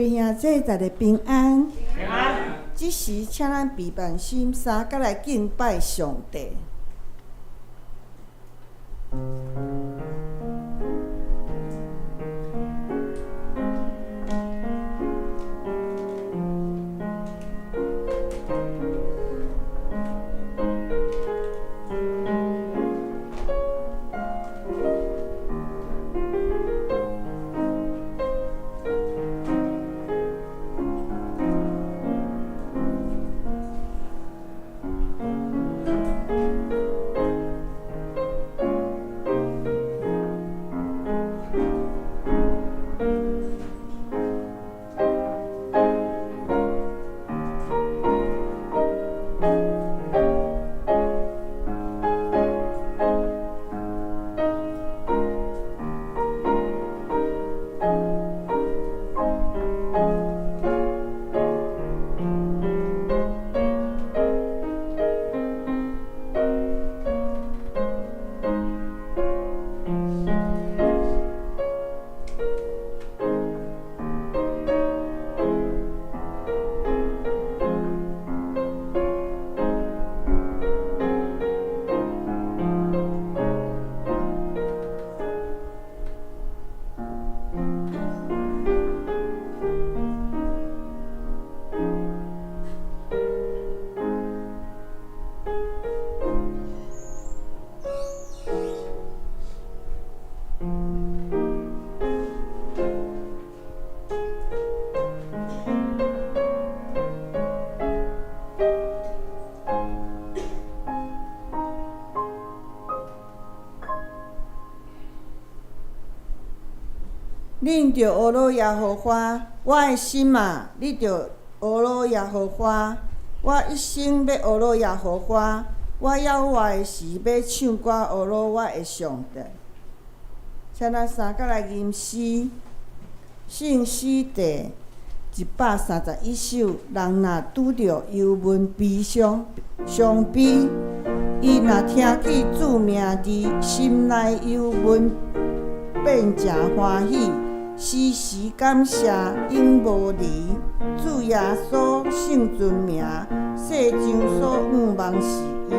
位兄姐在的平安。平安。这时，请咱备办心三，甲来敬拜上帝。恁着学罗耶和华，我的心啊，你着学罗耶和华。我一生要学罗耶和华，我要活的时要唱歌学罗我的上帝。请咱三甲来吟诗，圣诗第131首。人若拄着忧闷悲伤、伤悲，伊若听见主名字，心内忧闷变诚欢喜。时时感谢，永无离。主耶稣圣尊名，世上所仰望是伊。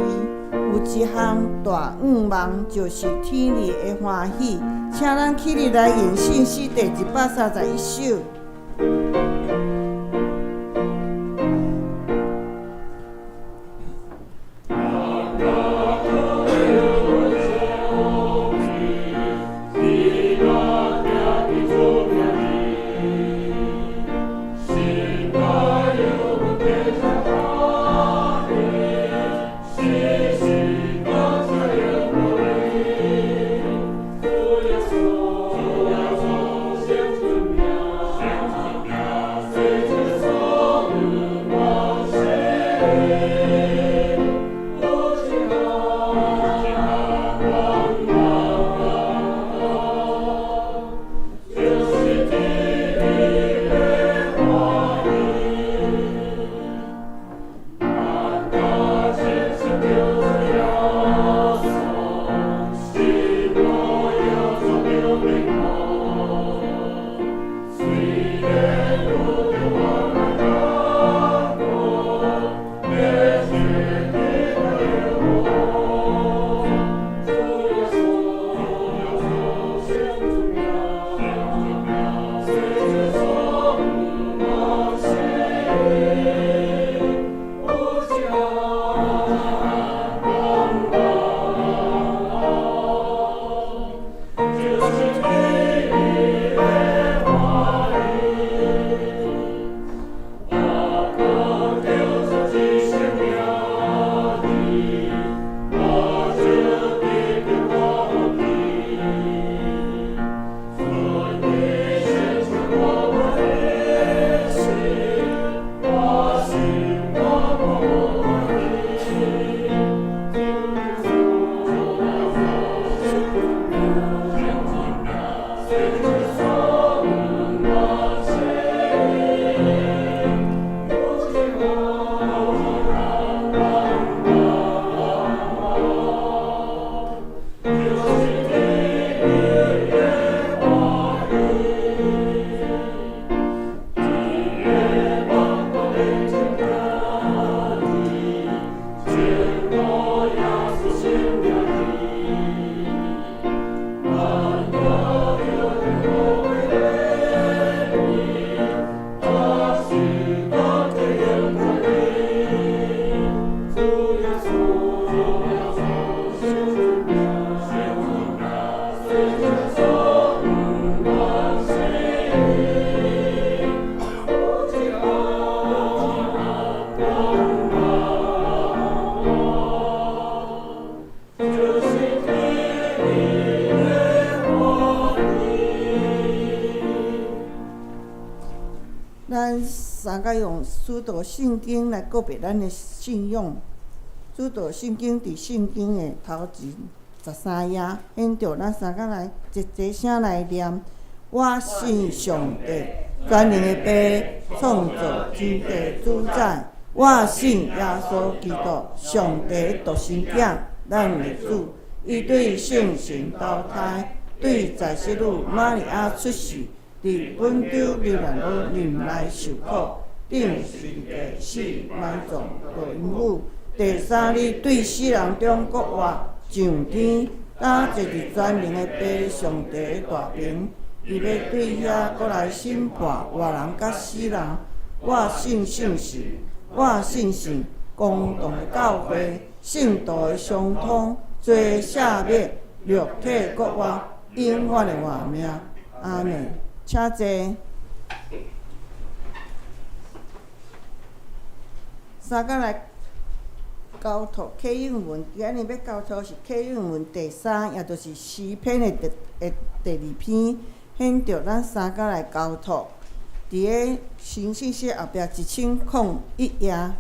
有一项大愿望，就是天里的欢喜。请咱起立来吟圣诗第131首。主耶稣，圣尊名。三甲用使徒圣经来告别咱的信仰。使徒圣经伫圣经的头前13页，现着咱三甲来一声来念：我信上帝，全能的爸，创造天地主宰。我信耶稣基督，上帝独生子，咱的主。伊对圣神投胎，对在世女玛利亚出世，伫本州流浪路林内受苦，顶死地死，埋葬落阴府。第三日对死人中国活，上天，搭坐伫全能的爸上帝的大屏。伊要对遐过来审判活人甲死人。我信圣神，我信神，公道的教会，圣道的相通，罪赦免，肉体国活，永远的活命。阿门。请坐。三甲来交托启应文，今日要交托是启应文第3，也就是诗篇的第2篇。现着咱三甲来交托，伫个新信息后壁1001页。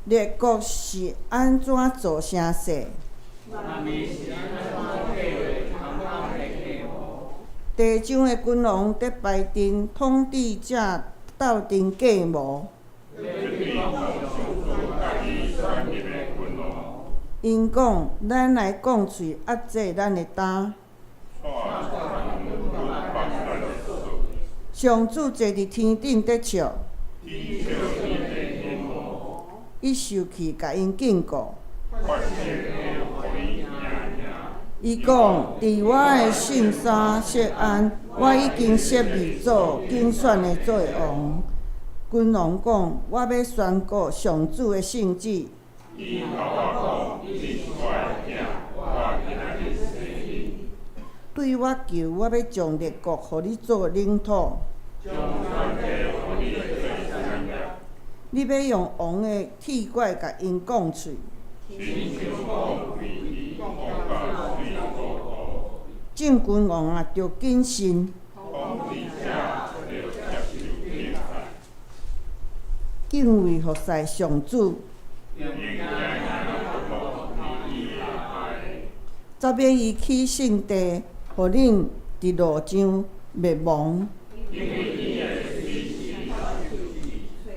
列国是安怎做声势？地上的君王伫排阵，统治者斗阵计谋。因讲，咱来讲喙压制咱的胆。上主坐伫天顶伫笑，伊受气，甲因警告。伊讲：伫我的圣山锡安，我已经设立做竞选的做王。君王讲：我要宣告上主的圣旨。对我求，我要将列国互你做领土。你要用王的铁拐甲因讲喙。正君王啊，着谨慎。敬畏服侍上主。则免伊起圣地，互恁伫路上灭亡。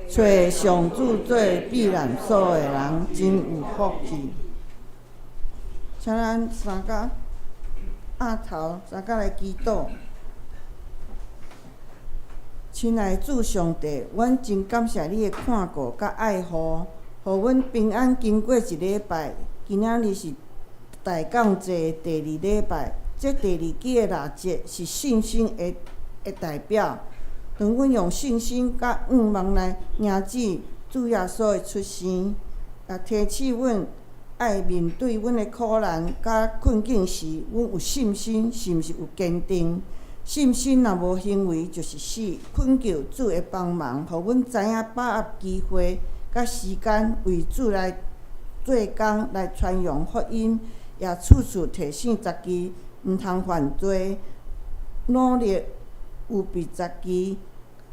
找上主做避难所的人，真有福气。请咱三甲压头，三甲来祈祷。亲爱的主上帝，阮真感谢你的看顾甲爱护，互阮平安经过一礼拜。今仔日是大降节第2礼拜，这第2支的腊节是信心的代表。让阮用信心甲望来迎接主耶稣的出生，也提醒阮爱面对阮的苦难甲困境时，阮有信心，是毋是有坚定？信心若无行为，就是死。恳求主的帮忙，互阮知影把握机会甲时间，为主来做工，来传扬福音，也处处提醒家己，毋通犯罪，努力有别家己。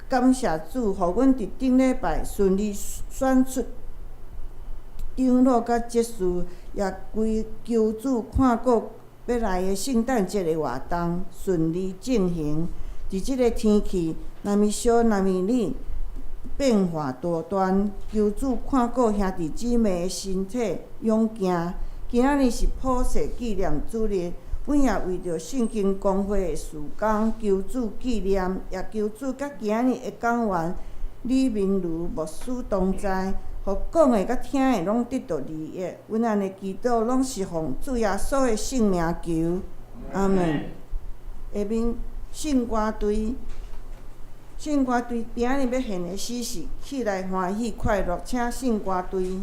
感谢主，互阮伫顶礼拜顺利选出长老甲执事，也规求主看顾要来的圣诞节的活动顺利进行。伫即个天气，南面小南面冷，变化多端，求主看顾兄弟姊妹的身体勇健。今仔日是普世纪念主日，阮也为着圣经公会的事工，求主纪念，也求主甲今仔日的讲员李明如牧师同在，互讲的甲听的拢得到利益。阮安尼祈祷，拢是奉主耶稣的圣名求，阿门。下面圣歌队，圣歌队今仔日要献的诗是起来欢喜快乐，请圣歌队。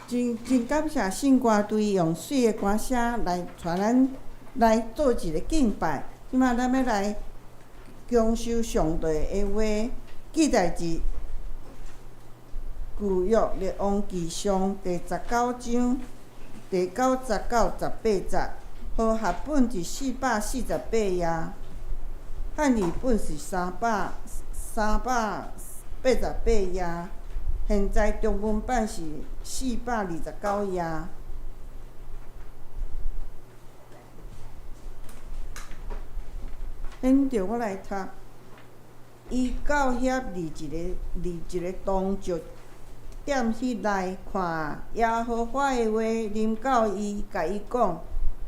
真感谢圣歌队用水的歌声来传咱来做一个敬拜。即摆咱要来恭守上帝的话，记在旧约列王纪上第19章第90到18节，和合本是448页，汉语本是388页，现在中文版是429页。免着我来读，伊到遐立一个洞穴，踮迄内看耶和华的话临到伊，甲伊讲：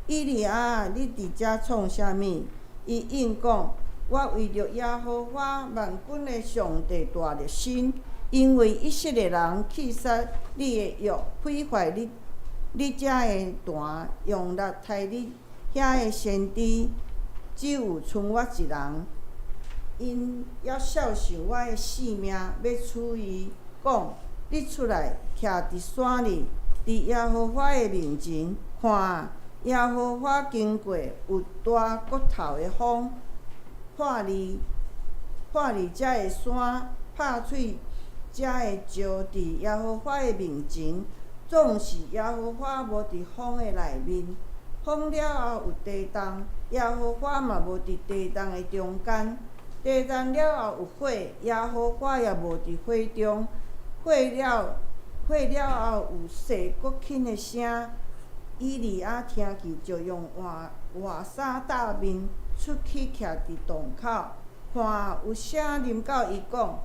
以利亚，你伫遮创啥物？伊应讲：我为着耶和华万军的上帝大热心，因为以色列人弃杀你的约，毁坏你遮的坛，用力杀你遐的先知。只有剩我一人，因要孝顺我的性命，要处伊讲：你出来，徛伫山里，伫耶和华的面前，看耶和华经过，有大骨头的风，破离遮的山，拍碎遮的石，伫耶和华的面前，总是耶和华无伫风的内面。风了后有地动，耶和华嘛无伫地动的中间。地动了后有火，耶和华也无伫火中。火了后有细骨轻的声。以利亚听见，就用外衫搭面出去，徛伫洞口，看有啥临到伊讲：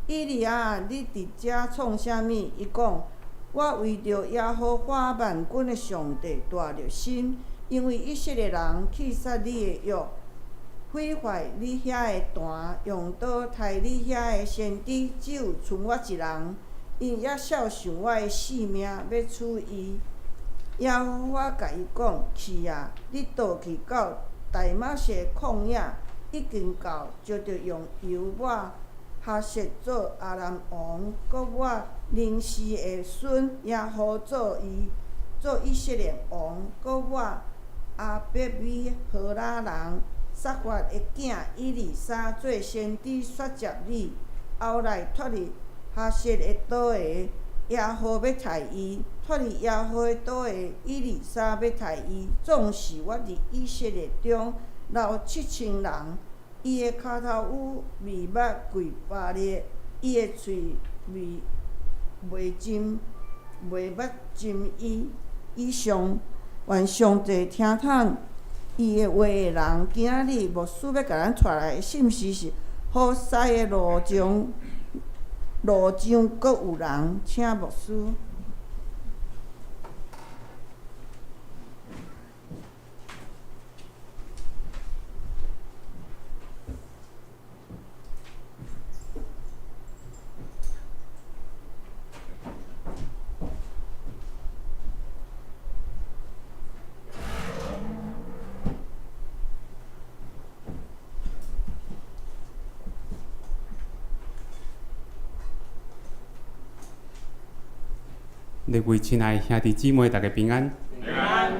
以利亚，你伫遮创啥物？伊讲：我为着耶和华万军的上帝大热心，因为以色列人弃杀你的约，毁坏你遐的坛，用刀杀你遐的先知，只有剩我一人，因也孝顺我的性命，要处伊。耶和华甲伊讲：去啊，你倒去到大马士旷野，已经到，就着用油抹哈设做阿兰王，搁我临时的孙耶和做以色列王，搁我阿伯米荷拉人撒法的囝以利沙做先知说接你，后来脱离哈设的刀下，耶和要杀伊；脱离耶和的刀下，以利沙要杀伊。总是我伫以色列中留7000人，伊的骹头有微目贵巴裂，伊的喙袂捌针伊。以上，愿上帝听透伊的话的人，今仔日牧师要甲咱带来的信息是：好驶的路上阁有人，请牧师。各位亲爱兄弟姊妹，大家平安。平安。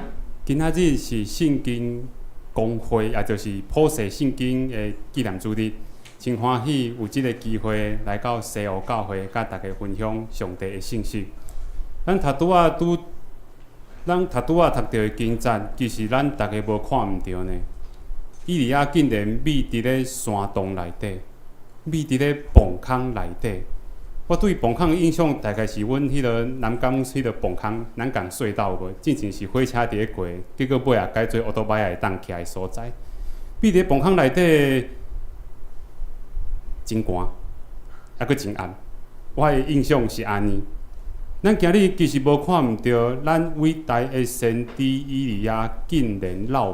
今仔日是圣经公会，也就是普世圣经的纪念主日，真欢喜有即个机会来到西湖教会，甲大家分享上帝的信息。咱头拄仔读到的经节，其实咱大家无看毋着呢。以利亚竟然秘伫咧山洞内底，秘伫咧墓坑内底。我对墓坑的印象大概是阮迄个南港迄个墓坑，南港隧道无，进前是火车伫咧过，结果尾也改做乌托邦会当徛的所在。秘伫墓坑内底真寒，还佫真暗。我的印象是安尼。咱今日其实无看毋到咱伟大的先知以利亚竟然落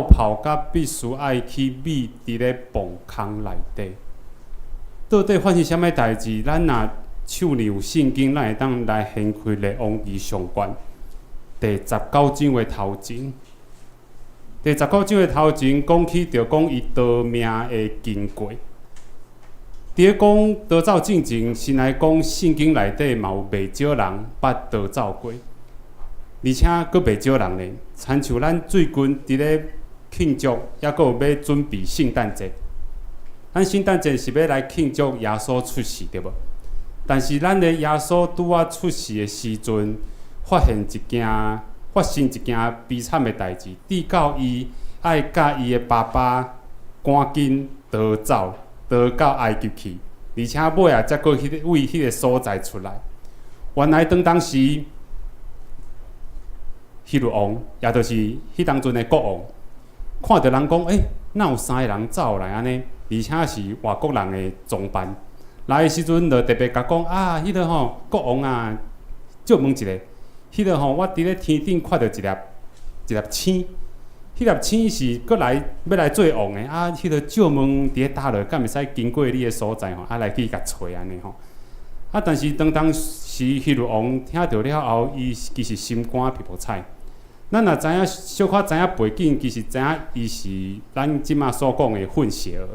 跑甲必须爱去秘伫咧墓坑内底。到底发生啥物代志？咱若手里有圣经，咱会当来掀开列王纪上卷第19章的头前。第19章的头前讲起，就讲伊逃命的经过。咧讲逃走进前，先来讲圣经内底嘛有袂少人捌逃走过，而且佫袂少人呢，亲像咱最近伫咧庆祝，抑佫有要准备圣诞节。咱圣诞节是要来庆祝耶稣出世，对无？但是咱的耶稣拄仔出世的时阵，发生一件悲惨的代志，直到伊爱甲伊的爸爸赶紧逃走，逃到埃及去，而且尾啊才佫为迄个所在出来。原来当时，希律王，也就是迄当阵的国王，看到人讲，哪有3个人走来安尼，而且是外国人的装扮。来的时阵，就特别甲讲迄个国王啊，借问一下，迄个我伫咧天顶看到一粒星，迄粒星是佫要来做王的迄个借问伫咧倒落，敢袂使经过你的所在来去甲找安尼但是当时希律王听到了后，伊其实心肝皮肤菜。咱也知影小可知影背景，其实知影伊是咱即马所讲的混血儿。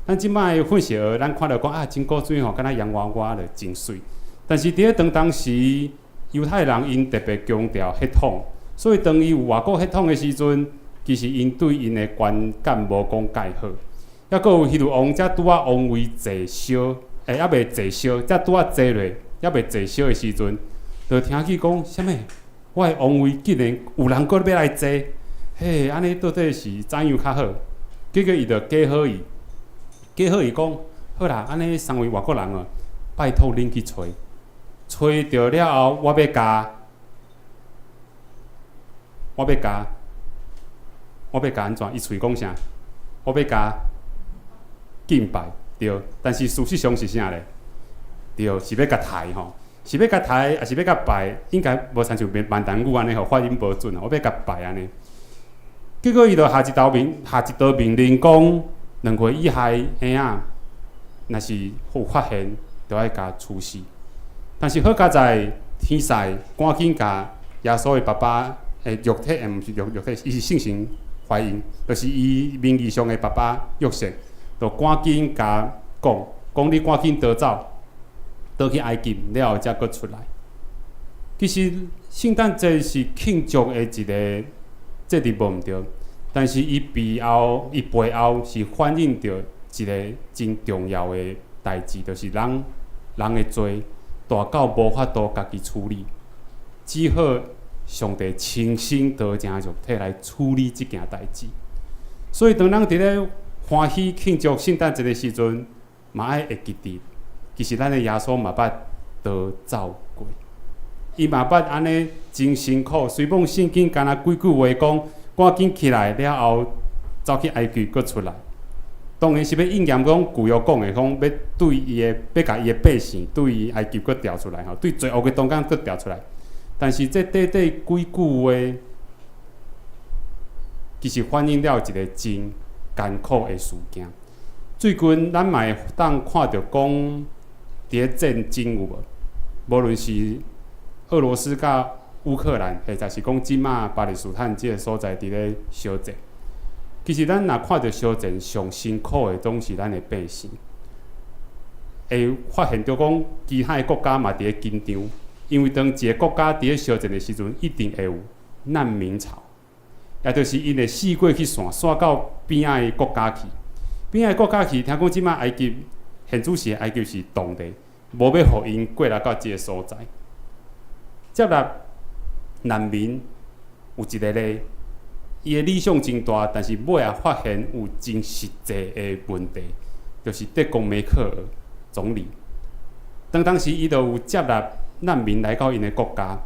咱即摆的混血儿，咱看到讲真古水敢若洋娃娃就真水。但是伫咧当时，犹太人因特别强调血统，所以当伊有外国血统的时阵，其实因对因的观感无讲介好。抑佫有希律王才拄仔王位坐烧，抑袂坐烧，才拄仔坐落，抑袂坐烧的时阵，就听去讲啥物？我的王位竟然有人佫要来坐，安尼到底是怎样较好？结果伊就加好伊讲，好啦，安尼3位外国人拜托恁去找着了后，我要甲安怎？伊喙讲啥？我要甲敬拜，对。但是事实上是啥咧？对，是要甲抬是要甲抬，还是要甲拜？应该无亲像闽南语安尼发音无准我要甲拜安尼。结果伊就下一道命令讲，2月以下婴仔，若是有发现，就爱甲处死。但是好佳在天使赶紧甲耶稣的爸爸肉体，毋是肉体，伊是性情怀孕，就是伊名义上的爸爸约瑟，就赶紧甲讲你赶紧逃走。倒去埃及了后，才佫出来。其实圣诞节是庆祝的一个节日，无毋对。但是伊背后是反映着一个真重要的代志，就是人的罪大到无法度家己处理，只好上帝亲身道成肉体来处理即件代志。所以当咱伫咧欢喜庆祝圣诞节的时阵，嘛爱会记得。其实咱的耶稣嘛捌逃走过，伊嘛捌安尼真辛苦。虽讲圣经干那几句话讲，赶紧起来了后，走去埃及佫出来。当然是要应验讲旧约讲的，讲要对伊的，要甲伊的百姓，对伊埃及佫调出来对罪恶的中间佫调出来。但是这短短几句话，其实反映了一个真艰苦的事件。最近咱嘛会当看到讲。伫咧战争有无？无论是俄罗斯甲乌克兰，或者是讲即马巴勒斯坦即个所在伫咧烧战，其实咱若看到烧战上辛苦的，总是咱的百姓。会发现到讲其他的国家嘛伫咧紧张，因为当一个国家伫咧烧战的时阵，一定会有难民潮，也就是因会四过去线到边仔的国家去。边仔的国家去，听讲即马埃及。现主时，埃及是当地，无要互因过来到即个所在。接纳难民有一个咧，伊的理想真大，但是尾也发现有真实际的问题，就是德国梅克尔总理。当时伊就有接纳难民来到因的国家，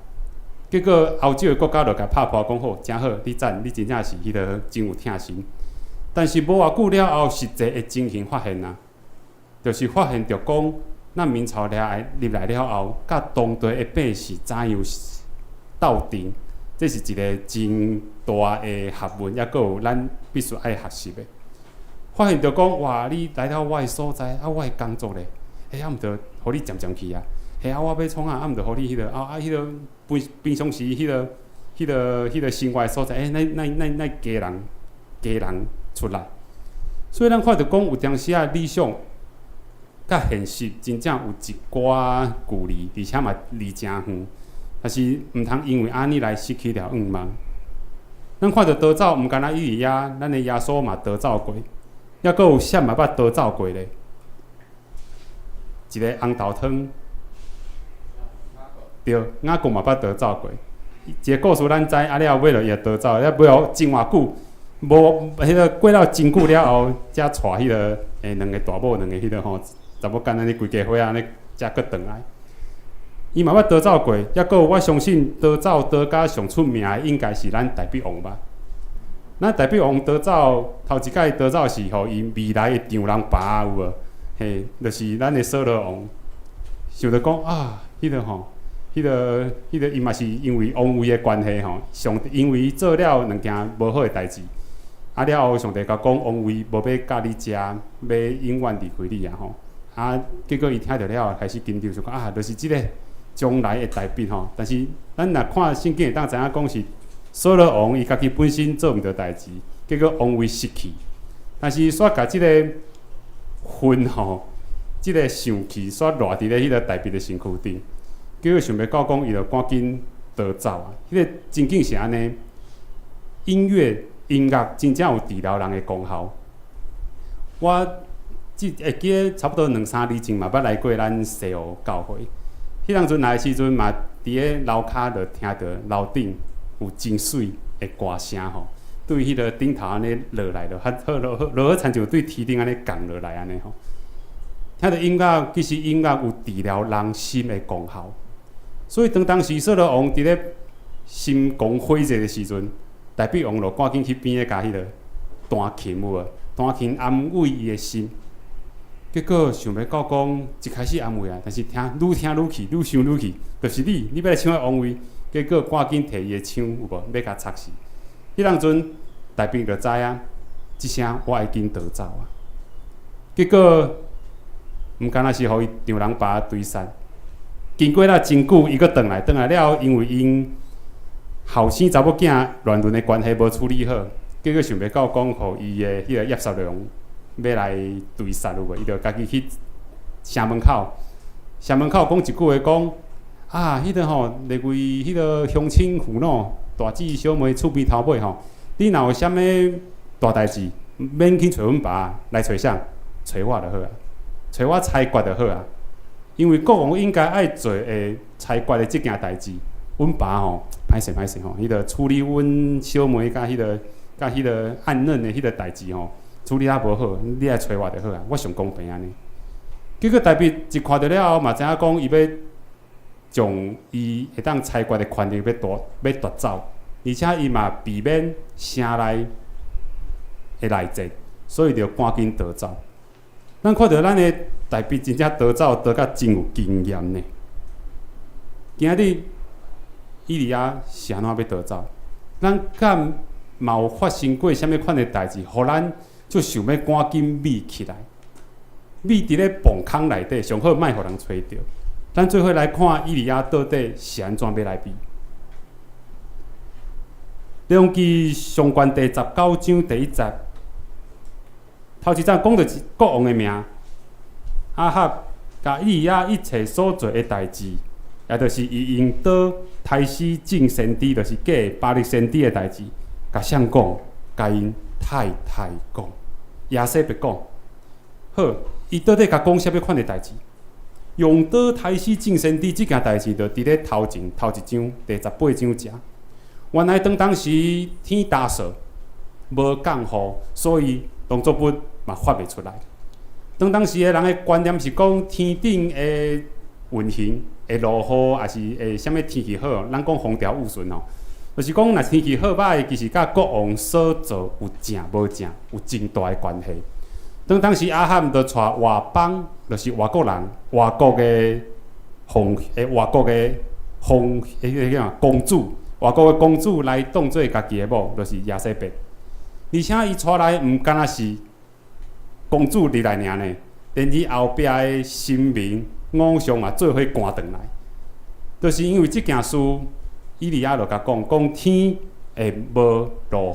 结果欧洲的国家就甲拍破讲好，真好，你赞，你真正是迄个真有疼心。但是无偌久了后，实际的情形发现就是发现着讲难民潮入来了后，甲当地的百姓怎样斗阵，这是一个真大的学问，抑佫有咱必须爱学习的。发现着讲，哇！你来到我的所在，我的工作咧，毋着，互你渐渐去我要创毋着，互你迄个迄个平常时迄个生活的所在，那家人出来。所以咱看着讲，有当时理想。甲现实真正有一寡距离，而且嘛离真远。但是毋通因为安尼来失去了愿望。咱看到逃走，毋干那伊遐，咱的耶稣嘛逃走过，抑阁有谁嘛捌逃走过咧？一个红豆汤，对，雅各嘛捌逃走过。一个故事咱知，啊了尾就伊逃走，了尾后真偌久，无迄个过了真久了后，才带迄个两个大某，两个迄个吼查某干安尼规家伙安尼，才阁转来。伊嘛捌逃走过，抑阁有我相信逃走逃甲上出名的应该是咱大臂王吧。咱大臂王逃走头一摆逃走是互伊未来的丈人爸有无？嘿，就是咱的扫罗王，想着讲啊，迄个吼，迄个伊嘛是因为王位的关系吼，上帝因为伊做了两件无好的代志，啊了后上帝甲讲王位无要甲你食，要永远离开你啊吼。啊，结果伊听着了开始紧张，就讲啊，就是即个将来的大兵吼。但是咱若看圣经会当知影讲是扫罗王伊家己本身做毋到代志，结果王位失去，但是煞甲即个魂吼，即个生气煞赖伫咧迄个大兵的身躯顶，结果想要到讲伊就赶紧逃走啊！迄个真正是安尼，音乐真正有治疗人的功效。我会记得差不多2-3年前嘛，捌来过咱西湖教会。迄当阵来的时阵嘛，伫咧楼骹就听到楼顶有真水的歌声吼，对迄个顶头安尼落来就落好，亲像对天顶安尼降落来安尼吼。听到音乐，其实音乐有治疗人心的功效。所以当时扫罗王伫咧心光火热的时阵，大臂王就赶紧去边仔甲迄个弹琴有无？弹琴安慰伊的心。结果想要到讲一开始安慰啊，但是愈听愈气，愈想愈气，就是你要来抢我王位，结果赶紧摕伊的枪有无？要甲插死。迄当阵大兵就知影，即声我已经逃走啊。结果毋敢若是互伊丈人爸追杀。经过了真久，伊阁转来了，因为因后生查某囝乱伦的关系无处理好，结果想要到讲，互伊的迄个叶撒龙要来追杀有无？伊就家己去城门口讲一句话讲啊，迄个吼，列位迄个乡亲父老、大姊小妹、厝边头尾吼，你若有啥物大代志，免去找阮爸，来找啥？找我就好啊，找我裁决就好啊。因为国王应该爱做诶裁决的即件代志，阮爸吼歹势吼，迄个处理阮小妹甲迄个暗嫩的迄个代志吼，处理啊无好，你来找我就好啊，我上公平安尼。结果大兵一看到了后，嘛知影讲伊要将伊会当裁决的权利要夺走，而且伊嘛避免城内的内战，所以就赶紧逃走。咱看到咱的大兵真正逃走，逃甲真有经验呢。今仔日以利亚是安怎要逃走？咱敢嘛有发生过啥物款的代志，互咱就想要赶紧密起来，密伫咧墓坑内底，上好莫互人找着。咱做伙来看以利亚到底是安怎要来密。列王记上卷第19章第1节。头一章讲到国王的名，阿哈甲以利亚一切所做的代志，也就是伊用刀杀死众先知，就是假巴力先知的代志，甲谁讲？甲因太太讲，亚西别讲。好，伊到底甲讲啥物款的代志？用刀杀死众先知即件代志，就伫咧头一章第18章遮。原来当时天打扫，无降雨，所以动作本嘛发袂出来。当时的人的观念是讲天顶的运行会落雨，还是会啥物天气好？咱讲风调雨顺吼，就是讲若天气好歹，其实甲国王所做有正无正有真大的关系。当时阿罕就带外邦，就是外国人、外国的公主，外国的公主来当做家己的某，就是亚西别。而且伊带来毋敢若是公主入来尔呢，连伊后壁的臣民偶像嘛做伙赶转来，就是因为即件事，以利亚就甲讲天会无落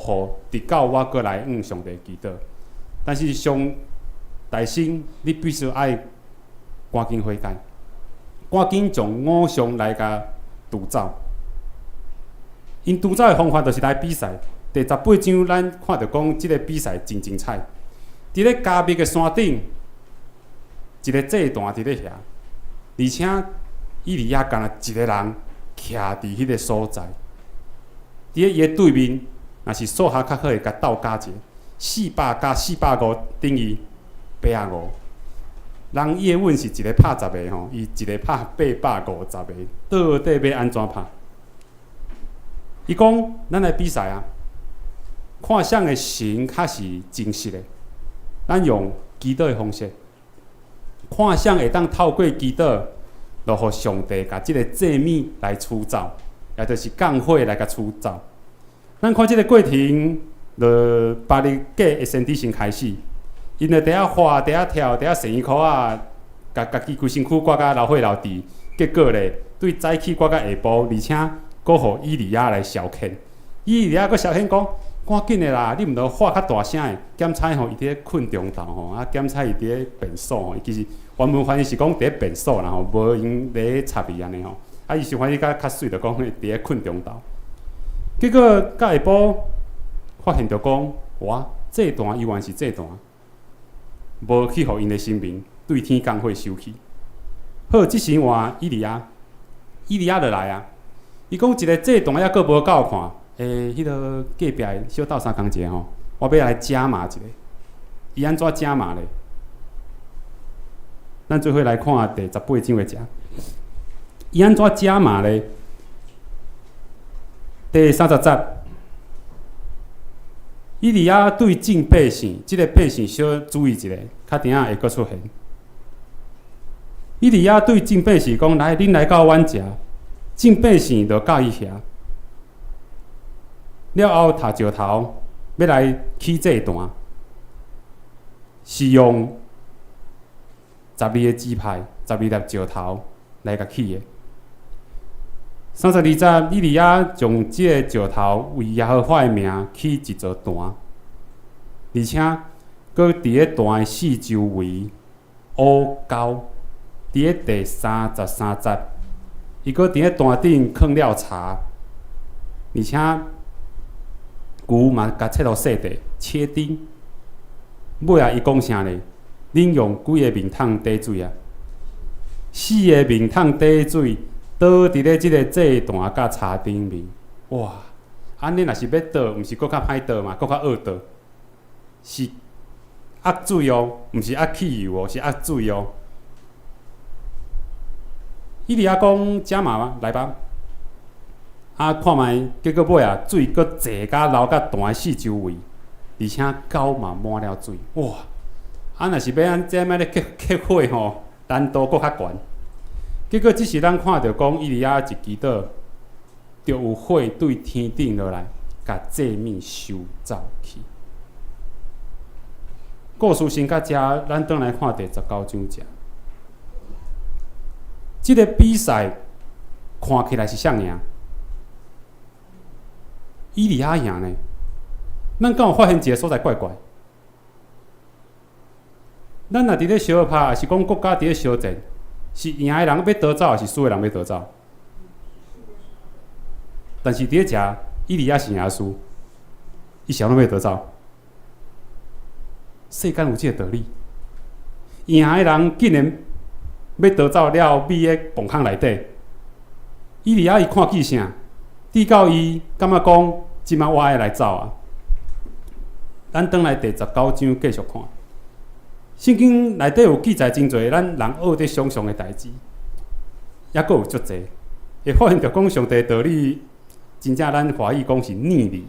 雨，直到我过来上帝祈祷。但是上大神，你必须爱赶紧悔改，赶紧从偶像来甲除走。因除走的方法就是来比赛。第18章咱看到讲，即个比赛真精彩。伫咧加密的山顶，一个祭坛伫咧遐，而且以利亚干一个人徛伫迄个所在。伫咧伊的对面，若是数学较好的，甲斗加者，400加450等于850。人叶问是一个拍10个吼，伊一个拍850个，到底要安怎拍？伊讲，咱来比赛啊！看啥的神较是真实的，咱用祈祷的方式，看啥会当透过祈祷，就互上帝甲即个祭物来除走，也就是降火来甲除走。咱看即个过程，就巴力格的身体先开始，因就伫遐滑，伫遐跳，伫遐伸衣裤啊，甲家己规身躯挂甲流血流滴，结果咧，对早起挂到下晡，而且佫互以利亚来消遣。以利亚佫消遣讲。赶紧的啦！你毋着喊较大声的，检查吼伊伫咧困中昼吼，啊检查伊伫咧便所吼，伊其实原文翻译是讲伫咧便所啦吼，无用咧插伊安尼吼。啊，伊是翻译较水，着讲伫咧困中昼。结果到下晡发现着讲，哇，这段依然是这段，无去互因的生命对天降火收去。好，即时换以利亚就来啊！伊讲一个这段还佫无够看。迄个隔壁小斗相共者吼，我要来加码一个。伊安怎加码咧？咱做伙来看第18章的者。伊安怎加码咧？第30节，以利亚对众百姓，即个百姓小注意一下，较顶仔会阁出现。以利亚对众百姓讲：来，恁来到阮遮，众百姓就到伊遐。了后，塔石头要来起这段，是用12个支派、12粒石头来甲起的。32节，以利亚将这个石头为耶和华的名起一座坛，而且佫伫咧坛的四周围乌胶。伫咧第33节，伊佫伫咧坛顶放了茶，而且。牛嘛，甲切落细地切丁。尾啊，伊讲啥咧？恁用几个面桶滴水啊？4个面桶滴水，倒伫咧即个祭坛甲茶顶面。哇！安尼若是要倒，毋是搁较歹倒嘛，搁较恶倒。是压水哦，毋是压汽油哦，是压水哦。伊利亚讲加码来吧。啊，看觅，结果尾啊，水佫坐甲流甲坛四周围，而且沟嘛满了水，哇！啊，若是要安怎咧克火吼，难度佫较悬。结果即时咱看着讲，以利亚一祈祷，就有火对天顶落来，甲祭物收走去。故事先到遮，咱转来看第19章遮。即个比赛看起来是谁赢？以利亚赢呢？咱敢有发现一个所在怪怪？咱若伫咧相拍，还是讲国家伫咧相战，是赢的人要逃走，还是输的人要逃走？但是伫咧遮，以利亚是赢输，伊想要逃走。世间有即个道理，赢的人竟然要逃走了米的棚坑内底。以利亚伊看见啥？滴到伊感觉讲，即摆我爱来走啊！咱转来第19章继续看。圣经内底有记载真侪咱人学得想象的代志，抑佫有足侪，会发现着讲上帝道理，真正咱华语讲是逆理，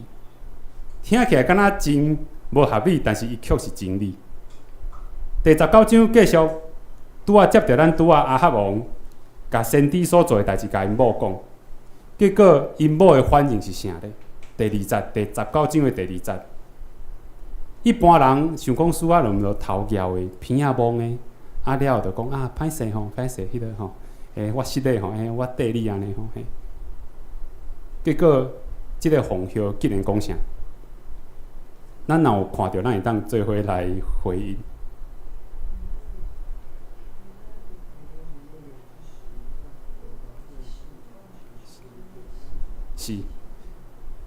听起来敢若真无合理，但是伊却是真理。第19章继续，拄啊接着咱拄啊亚哈王，甲先知所做的代志，甲因某讲。结果因某的反应是啥咧？第2节，第19章的第2节。一般人想讲输啊，就头摇的、鼻啊摸的，啊了后就讲啊，歹势吼，歹势，迄个吼，我失礼吼，我缀你安尼吼，结果即个奉孝竟然讲啥？咱若有看到，咱会当做伙来回应。是，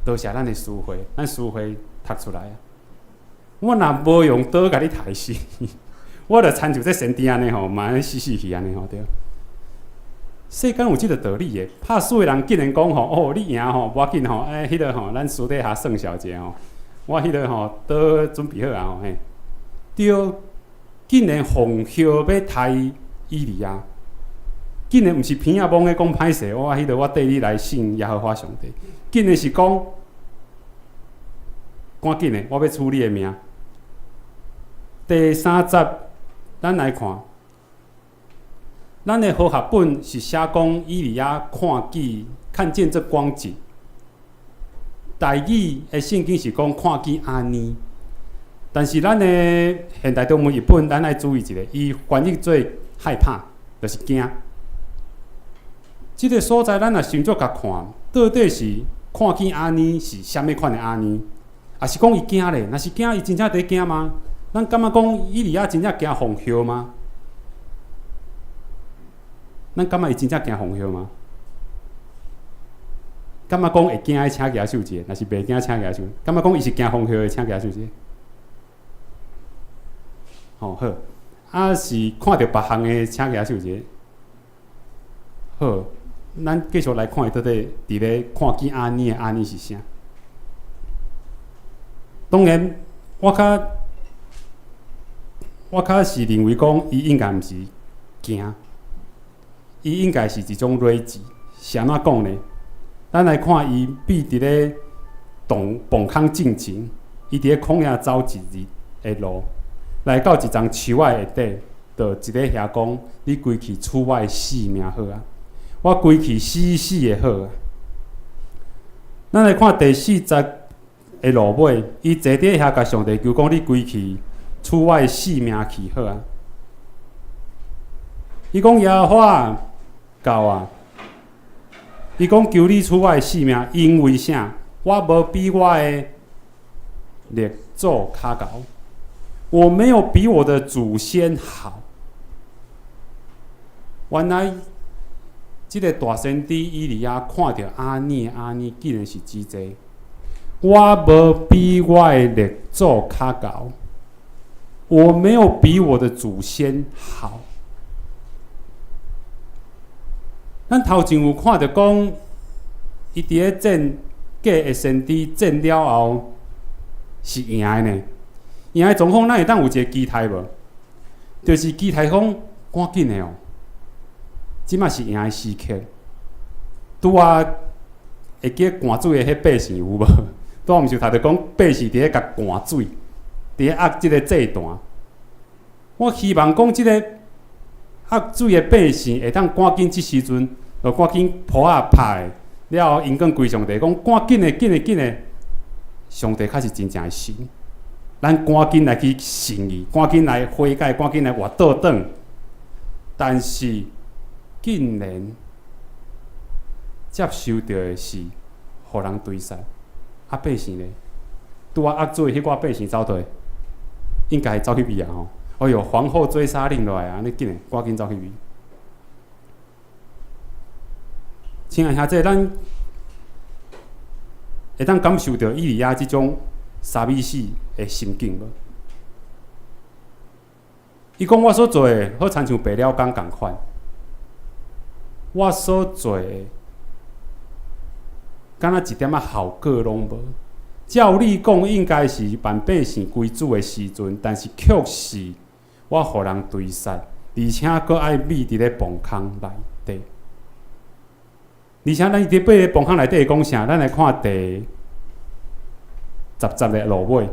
多谢咱的师会，咱师会读出来啊。我若无用刀甲你杀死，我着亲像这神猪安尼吼，嘛安尼死去安尼吼对。世间有即个道理的，拍输的人竟然讲吼，哦，你赢吼，无要紧吼，迄个吼，咱私底下算小者吼，我迄个吼刀准备好啊吼嘿，对，竟然奉号要杀以利亚。竟然毋是偏啊蒙咧讲歹势，迄个我缀你来信耶和华上帝，竟然是讲赶紧的，我要处理的命。第3节，咱来看，咱的和合本是写讲以利亚看见这光景。台语的圣经是讲看见安尼，但是咱的现代中文译本，咱爱注意一下，伊翻译做害怕，就是惊。即个所在，咱若先做甲看，到底是看见安尼是啥物款的安尼？也是讲伊惊咧？若是惊，伊真正伫惊吗？咱感觉讲以利亚真正惊风啸吗？咱感觉伊真正惊风啸吗？感觉讲会惊的请举手者，若是袂惊请举手。感觉讲伊是惊风啸的请举手者。好，啊是看到别项的请举手者。好。咱继续来看，到底伫咧看见安尼的安尼是啥？当然，我较是认为讲，伊应该毋是惊，伊应该是一种睿智。是安怎讲呢？咱来看伊比伫咧崩坑进前，伊伫咧旷野走一日的路，来到一丛树仔下底，就一个遐讲：你规气厝我死命好啊！我规气死的好啊！咱来看第4节的落尾，伊坐伫遐甲上帝求讲：你规气厝我死命去好啊！伊讲耶和华够啊！伊讲求你厝我死命，因为啥？我无比我的列祖较高，我没有比我的祖先好。原来。即个大先知以利亚看到安尼，竟然是指这我无比我的列祖较高，我没有比我的祖先好。咱头前有看到讲，伊伫咧战假的先知战了后是赢的呢。赢的状况，咱会当有一个期待无？就是期待讲赶紧的哦。即马是赢的时刻，拄啊会记灌水的迄百姓有无？拄啊毋是读着讲百姓伫咧甲灌水，伫咧压即个祭坛。我希望讲即个压水的百姓会当赶紧即时阵，就赶紧谱仔拍了后，因讲归上帝讲赶紧的，紧的，上帝才是真正的神。咱赶紧来去信伊，赶紧来悔改，赶紧来活倒转。但是竟然接受到的是，互人追杀。啊，百姓咧，拄啊压水迄寡百姓走倒，应该走去边啊吼！哎哟，皇后追杀令落来啊，安尼紧诶，赶紧走去边。亲爱兄弟，咱会当感受到以利亚即种三米四的心境无？伊讲我所做诶，好亲像白了工共款。我所做的，敢若一点仔效果拢无。照理讲，应该是万百姓归主的时阵，但是却是我互人追杀，而且佫爱秘伫咧崩坑内底。而且咱伫背咧崩坑内底会讲啥？咱来看第10节的落尾，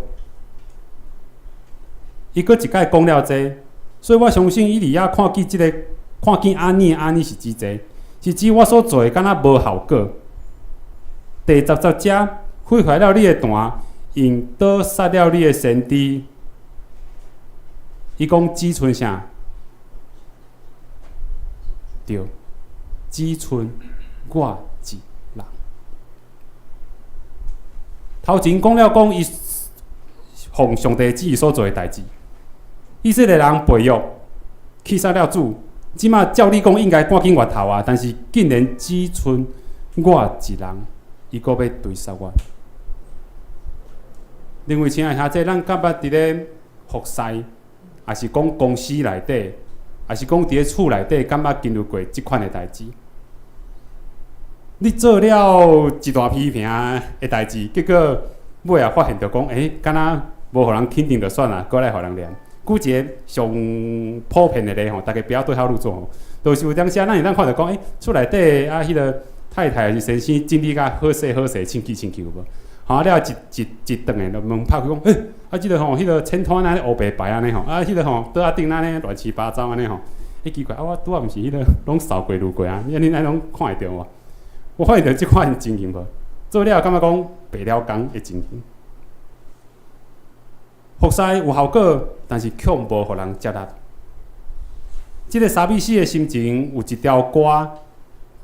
伊佫一摆讲了这，所以我相信以利亚看见即个看见安尼是指这。是指我所做的敢若无效果。第10节毁坏了你的坛，用刀杀了你的先知。伊讲只剩啥？对，只剩我一人。头前讲了讲伊奉上帝旨意所做的代志，以色列人背约，去杀了主。即马照理讲应该赶紧越头啊，但是竟然只剩我一人。伊阁要追杀我。另外，亲爱兄弟，咱感觉伫咧服侍，也是讲公司内底，也是讲伫咧厝内底，感觉经历过即款的代志。你做了一大批评的代志，结果尾啊发现着讲，敢若无互人肯定就算啦，过来互人念。举一个上普遍的例吼，大家不要对号入座吼。就是有当时咱会当看着讲，厝内底啊，迄个太太还是先生整理甲好势好势，清气清气有无？好了一顿的，就门拍开讲，即个吼，迄个衬托安尼黑白白安尼吼，迄个吼桌仔顶安尼乱七八糟安尼吼，奇怪，我拄仔毋是迄个拢扫过路过啊，你安拢看会着无？我发现着即款情形无，做了感觉讲白了工的情形。服侍有效果，但是却无互人接纳。即个沙比斯的心情有一条歌，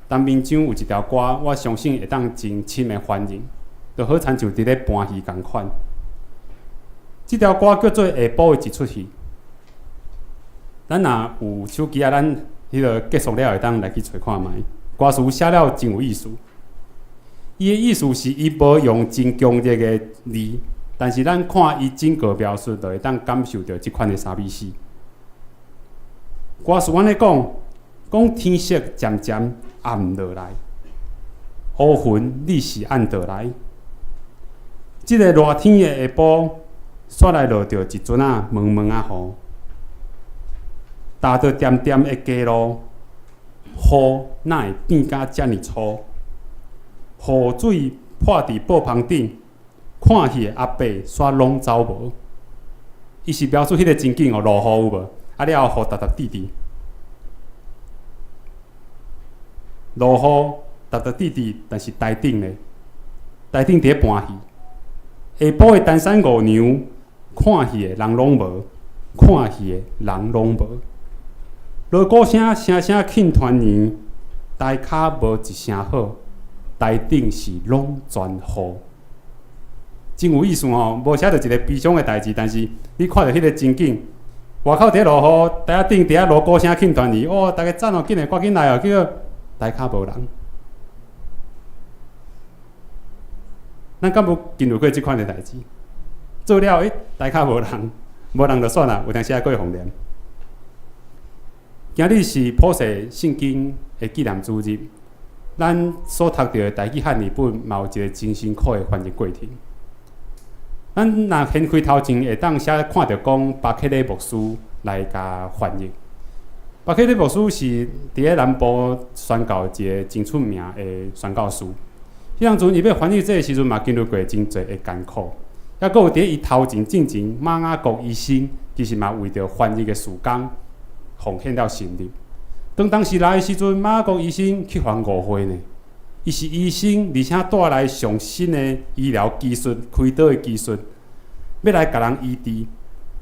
当面上有一条歌，我相信会当真深的反应，就好亲像伫咧搬戏共款。即条歌叫做下晡的一出戏。咱若有手机啊，咱迄个结束了会当来去找看觅。歌词写了真有意思，伊的意思是伊无用真强烈的字，但是咱看伊整个描述，就会当感受到即款的沙比斯。歌词安尼讲天色渐渐暗落来，乌云你是按倒来。即个热天的下晡，煞来落着一阵仔蒙蒙仔雨，踏着点点的街路，雨哪会变甲遮尔粗？雨水泼伫布棚顶，看戏的阿伯煞拢走无。伊是描述迄个情景哦，落雨有无？啊了后，雨沓沓滴滴，落雨沓沓滴滴，但是台顶咧，台顶伫咧搬戏。下晡的单山五娘，看戏的人拢无，看戏的人拢无。锣鼓声声声庆团圆，台骹无一声好，台顶是拢全雨。真有意思哦，无写着一个悲伤的代志，但是你看着迄个情景。外口伫咧落雨，台顶伫咧锣鼓声庆团圆，大家赞哦，紧来，赶紧来哦！结果台骹无人，咱敢无经历过即款的代志？做了，台骹无人，无人就算啦，有当时还佫会风凉。今日是普世圣经的纪念主日，咱所读到的台语汉语本，嘛有一个真辛苦的翻译过程。咱若掀开头前，会当写看到讲巴克勒牧师来甲翻译。巴克勒牧师是伫咧南部宣教一个真出名的宣教师。迄当阵伊要翻译这个时阵，嘛经历过真侪的艰苦。抑佫有伫伊头前进前，马雅各医生其实嘛为着翻译的事工奉献了心力。当时来的时阵，马雅各医生去还误会呢。伊是医生，而且带来上新的医疗技术、开刀的技术，要来甲人医治。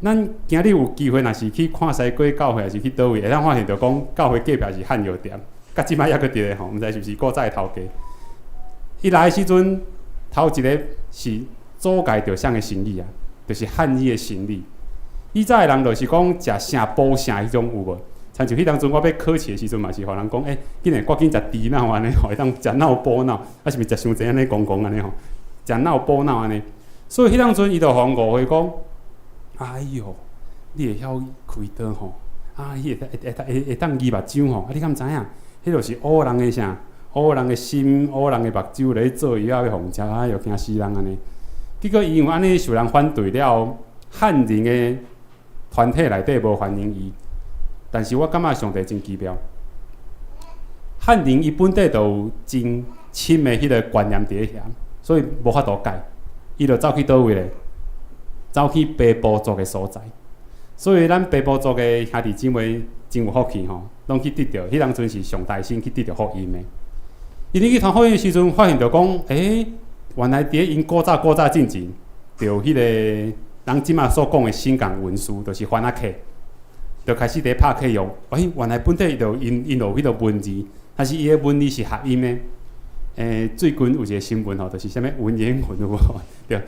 咱今日有机会，若是去看西瓜教会，还是去倒位，会当发现到讲教会隔壁是汉药店，甲即摆抑佫伫咧吼，毋知是毋是古早的头家。伊来的时阵，头一个是阻碍着啥个生意啊？就是汉医的生意。以早的人就是讲食啥补啥迄种有无？亲像迄当阵我要考试的时阵嘛，是互人讲，紧来赶紧食猪脑安尼吼，会当食脑补脑，啊是毋是食伤济安尼公公安尼吼，食脑补脑安尼。所以迄当阵伊就互误会讲，哎哟，你会晓开刀吼，迄会当医目睭吼，你敢知影？迄就是乌人的啥？乌人的心，乌人的目睭咧做以后要互食，又惊死人安尼。结果因为安尼受人反对了，汉人的团体内底无欢迎伊。但是我感觉上帝真奇妙，汉人伊本地就有真深的迄个观念伫咧遐，所以无法度改。伊就走去倒位咧？走去北部族的所在。所以咱北部族的兄弟姊妹真有福气吼，拢去得到。迄当阵是上大神去得到福音的。伊去传福音的时阵，发现到讲，原来伫咧因古早进前，就迄个人即马所讲的新港文书，就是翻啊客。就开始伫拍客用，原来本地就因有迄个文字，但是伊个文字是合音的。最近有一个新闻吼，就是啥物文言文有无？对，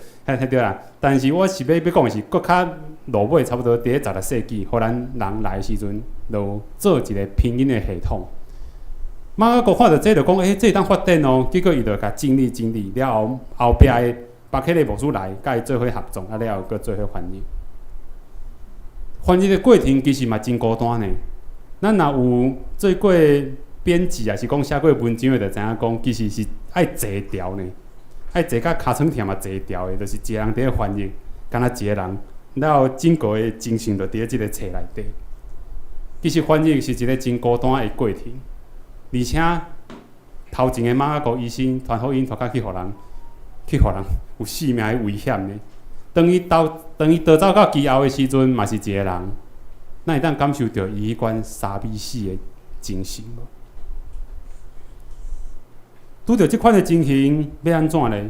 对啦。但是我是要讲的是，搁较落尾差不多伫咧16世纪，互咱人来的时阵，就做一个拼音的系统。马可看到这就讲，这当发展哦。结果伊就甲整理了后壁的巴克利牧师来，甲伊做伙合作，啊了后，佫做伙翻译。翻译的过程其实嘛真孤单呢。咱若有做过编辑，也是讲写过文章的，就知影讲，其实是爱坐调呢，爱坐甲尻川疼啊坐调的，就是一个人伫咧翻译，敢若一个人，然后整个的精神就伫咧即个册内底。其实翻译是一个真孤单的过程。而且头前的马可医生传福音传甲去互人有性命的危险呢。当伊逃走到其后的时阵，嘛是一个人，咱会当感受到伊迄款傻逼死的精神无？拄着即款的情形，要安怎呢？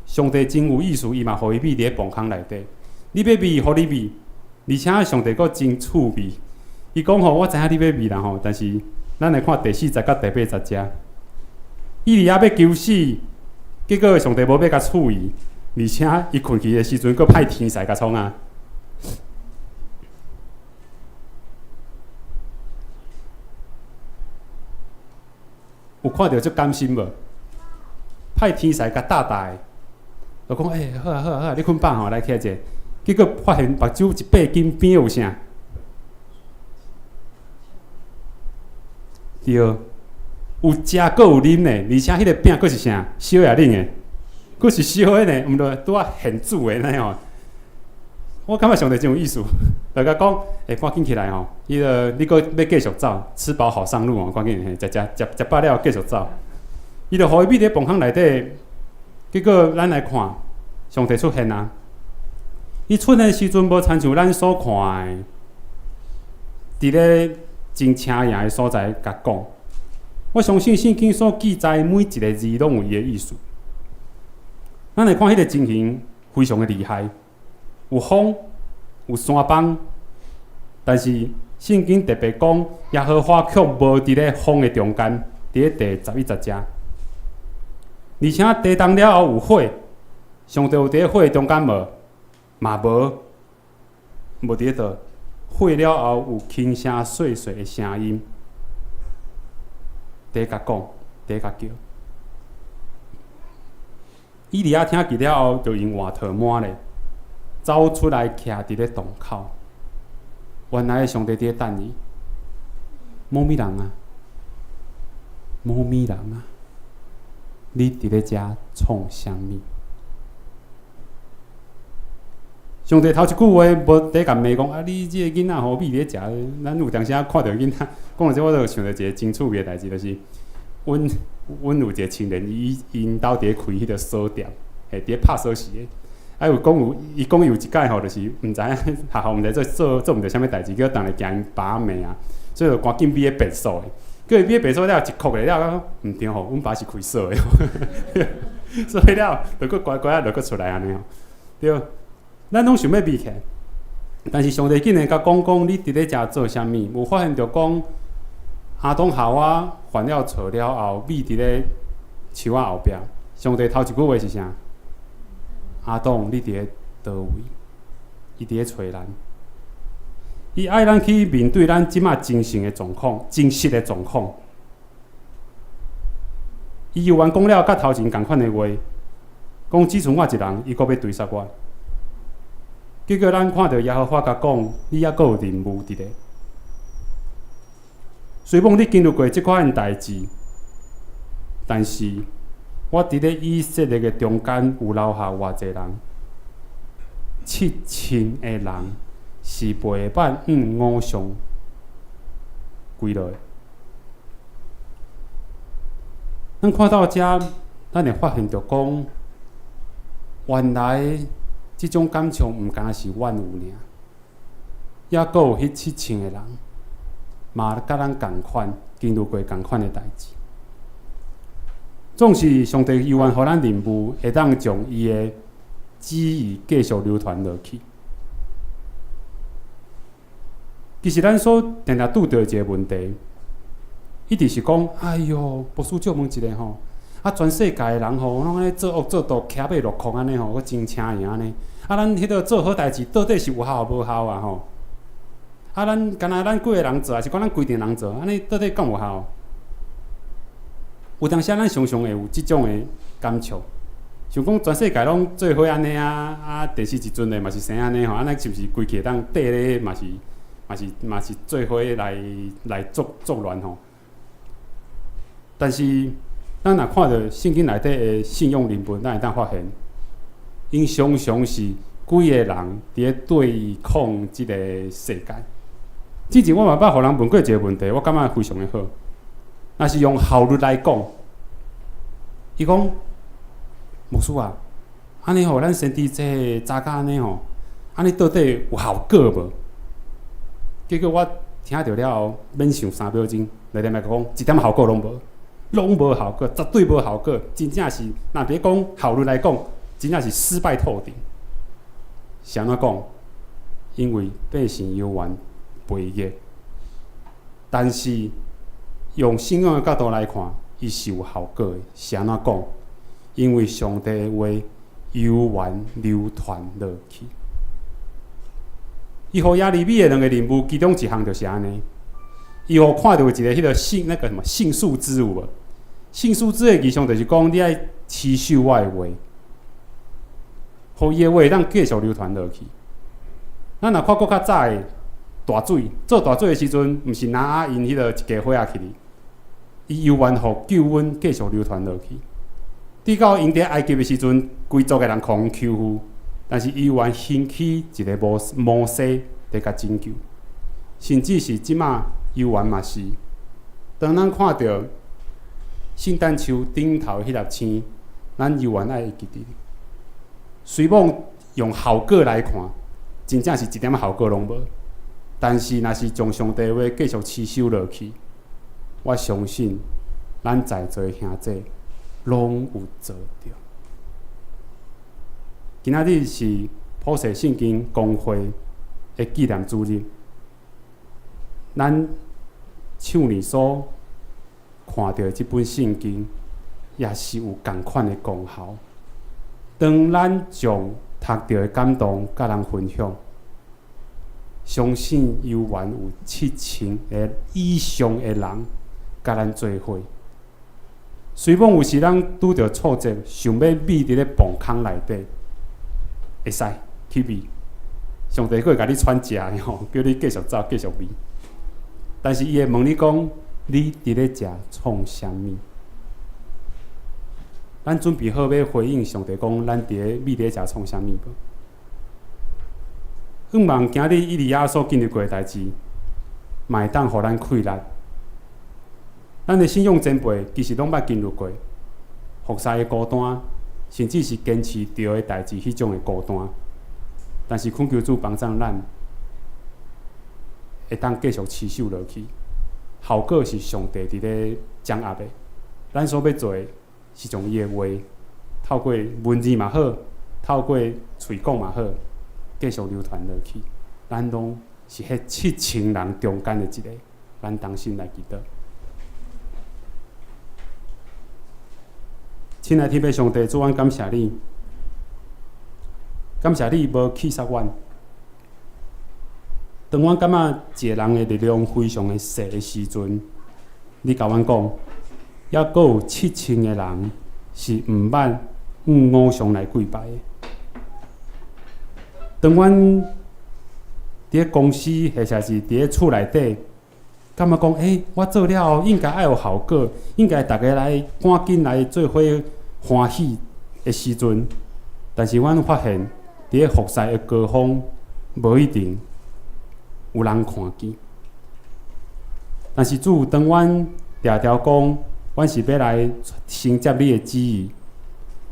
上帝真有意思，伊嘛互伊秘伫咧磅空内底。你要秘，互你秘，而且上帝佫真趣味。伊讲吼，我知影你要秘啦吼，但是。咱来看第40节到第80节，以利亚要求死，结果上帝无要甲处伊，而且伊困去的时阵，佫派天使甲创啊。有看到这甘心无？派天使甲大大，就讲好啊好啊好啊，你困饱吼，来起来者。结果发现目睭一闭紧，边有啥？对，有食佫有啉呢，而且迄个饼佫是啥？烧也冷的，佫是烧的呢，毋着拄仔现煮的呢吼。我感觉上帝真有意思，就甲讲，赶紧起来吼，你佫要继续走，吃饱好上路哦，赶紧食饱了继续走。伊就互伊秘伫磅空内底，结果咱来看，上帝出现啊！伊出现的时阵，无亲像咱所看的，伫咧。真请人的所在，甲讲，我相信圣经所记载每一个字拢有伊的意思。咱来看迄个情形，非常的厉害，有风，有山崩，但是圣经特别讲，耶和华却无伫咧风的中间，伫咧第11节，而且地动了后有火，上帝有伫咧火中间无？嘛无伫咧倒。火了后有轻声碎碎的声音，第甲讲，第甲叫。以利亚听见了后，就用换套满咧，走出来徛伫咧洞口。原来上帝伫咧等伊，某物人啊，某物人啊，你伫咧遮创啥物？上帝头一句话无第甲骂讲啊！你即个囡仔何必咧食？咱有当时啊看到囡仔讲到这，我就想到一个真趣味的代志，就是阮有一个亲人，因兜伫咧开迄个锁店，伫咧拍锁匙的。啊有讲伊讲有一摆吼，就是毋知影学校毋知做毋着啥物代志，叫当来惊因爸骂啊，所以就赶紧买个别墅的。叫伊买别墅了，一哭咧了，毋对吼，阮爸是开锁的，所以了，就佫乖乖啊，就佫出来安尼吼，对。咱拢想要秘起来，但是上帝竟然甲讲你伫咧遮做啥物？有发现着讲阿东夏娃犯了错了后，秘伫咧树仔后壁。上帝头一句话是啥？阿东，你伫咧倒位？伊伫咧找咱。伊爱咱去面对咱即马精神的状况、真实的状况。伊又完讲了甲头前共款的话，讲只剩我一人，伊阁要追杀我。结果咱看到耶和华甲讲，你还阁有任务伫咧。虽然你经历过即款代志，但是我伫咧以色列嘅中间有留下偌济人，7000个人是陪伴偶像归落。咱看到遮，咱会发现着讲，原来。即种感情毋敢是阮有尔，也阁有迄7000个人，嘛甲咱共款经历过共款的代志。总是上帝有愿互咱任务，会当将伊的旨意继续流传落去。其实咱所定定拄到一个问题，一直是讲，哎哟，牧师借问一下吼。啊，全世界的人吼，拢安尼做恶做盗，骑马落空安尼吼，佫真请赢安尼。啊，咱迄个做好代志，到底是有效无效啊？吼！啊，咱敢若咱几个人做，还是讲咱规定人做，安尼到底敢有效？有当时咱常常会有即种的感触，想讲全世界拢做伙安尼啊，第时一阵的嘛是生安尼吼，安尼是毋是规气当缀咧嘛是做伙来作乱吼？但是咱若看到圣经内底的信用人物，咱会当发现，因常常是几个人伫咧对抗即个世界。之前我嘛捌互人问过一个问题，我感觉非常的好。若是用效率来讲，伊讲牧师啊，安尼吼，咱先伫这早甲安尼吼，安尼到底有效果无？结果我听着了后，免想3秒钟，内底来讲一点效果拢无，拢无效果，绝对无效果，真正是，若别讲效率来讲，真正是失败透顶。是安怎讲？因为百姓有缘背逆，但是用信仰的角度来看，伊是有效果的。是安怎讲？因为上帝的话有缘流传落去。伊互亚利米的2个任务，其中一项就是安尼。伊互看到一个迄个杏树枝有无？杏树枝的意象就是讲，你爱持守我的话，互伊的话会当继续流传落去。咱若看搁较早的大水，做大水的时阵，毋是拿因迄个一家伙仔去哩，伊有缘互救恩继续流传落去。直到因伫埃及的时阵，规族的人互欺负，但是伊有缘兴起一个摩西来甲拯救，甚至是即马有缘嘛是。当咱看到圣诞树顶头迄粒星，咱有缘爱记得。虽望用效果来看，真正是一点效果拢无。但是若是将上帝话继续持守落去，我相信咱在座兄弟拢有做到。今仔日是普世圣经公会的纪念主日，咱手里所看到的这本圣经，也是有同款的功效。当咱将读到的感动甲人分享，相信有缘有7000个以上的人甲咱做伙。虽望有时咱拄着挫折，想要秘伫咧崩坑内底，会使去秘。上帝会甲你喘食的吼，叫你继续走，继续秘。但是伊会问你讲，你伫咧食创啥物？咱准备好要回应上帝讲，咱伫咧秘伫咧食创啥物无？希望今日以利亚所经历过的代志，嘛会当互咱开力。咱的信仰前辈其实拢捌经历过服侍的孤单，甚至是坚持着的代志迄种的孤单。但是恳求主帮助咱，会当继续持守落去。效果是上帝伫咧掌握的。咱所要做的是将伊的话，透过文字嘛好，透过嘴讲嘛好，继续流传落去。咱拢是迄7000人中间的一个，咱同心来祈祷。亲爱的天父上帝，主，阮感谢你，感谢你无弃杀阮。当阮感觉一个人的力量非常的小的时阵，你甲阮讲，还阁有7000个人是毋捌偶像来跪拜的。当阮伫咧公司，或者是伫咧厝内底，感觉讲，我做了后应该爱有效果，应该大家来赶紧来做伙欢喜的时阵，但是阮发现，伫咧服侍的高峰，无一定有人看见。但是主，当阮条条讲，阮是要来承接你的旨意，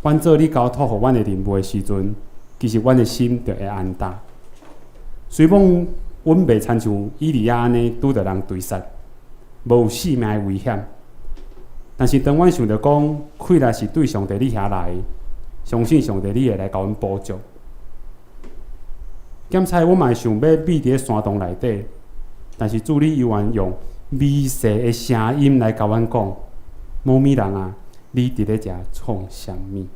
阮做你交托互阮的任务的时阵，其实阮的心就会安踏。虽望阮袂亲像以利亚安尼拄着人追杀，无有性命的危险。但是当阮想着讲，开来是对上帝你遐来，相信上帝你会来甲阮补助。检查我嘛会想要秘伫咧山洞内底，但是主你有缘用微细的声音来甲阮讲：某物人啊，你伫咧遮创啥物？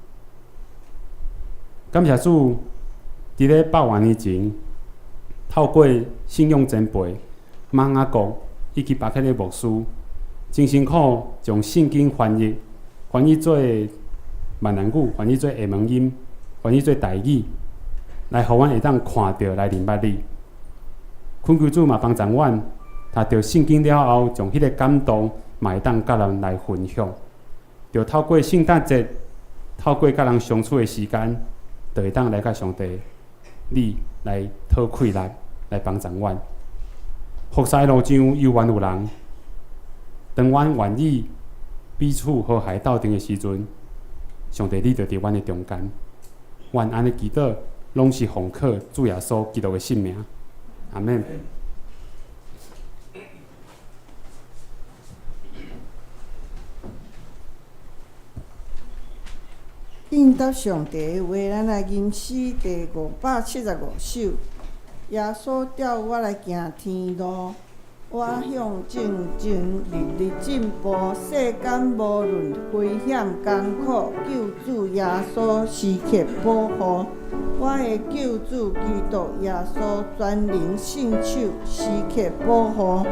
感谢主，伫咧100万年前，透过信仰前辈、马雅各以及巴克的牧师，真辛苦将圣经翻译做闽南语，翻译做厦门音，翻译做台语，来互阮会当看到来明捌你。困求主嘛帮助阮，读到圣经了后，将迄个感动嘛会当甲人来分享。就透过圣诞节，透过甲人相处的时间，就会当来甲上帝你来讨快乐，来帮助阮。福西路上有缘有人，当阮愿意彼此和谐斗阵的时阵，上帝你就伫阮的中间。愿安尼祈祷，拢是奉靠主耶稣基督的圣名。阿门。应答上帝的话，咱来吟诗第575首。耶稣调我来行天路，我向正前日日进步。世间无论危险艰苦，救主耶稣时刻保护。我的救主基督耶稣全能圣手时刻保护。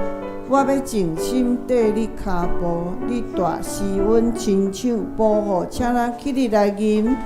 我要静心缀你脚步，你大是阮亲手保护，请咱起立来吟。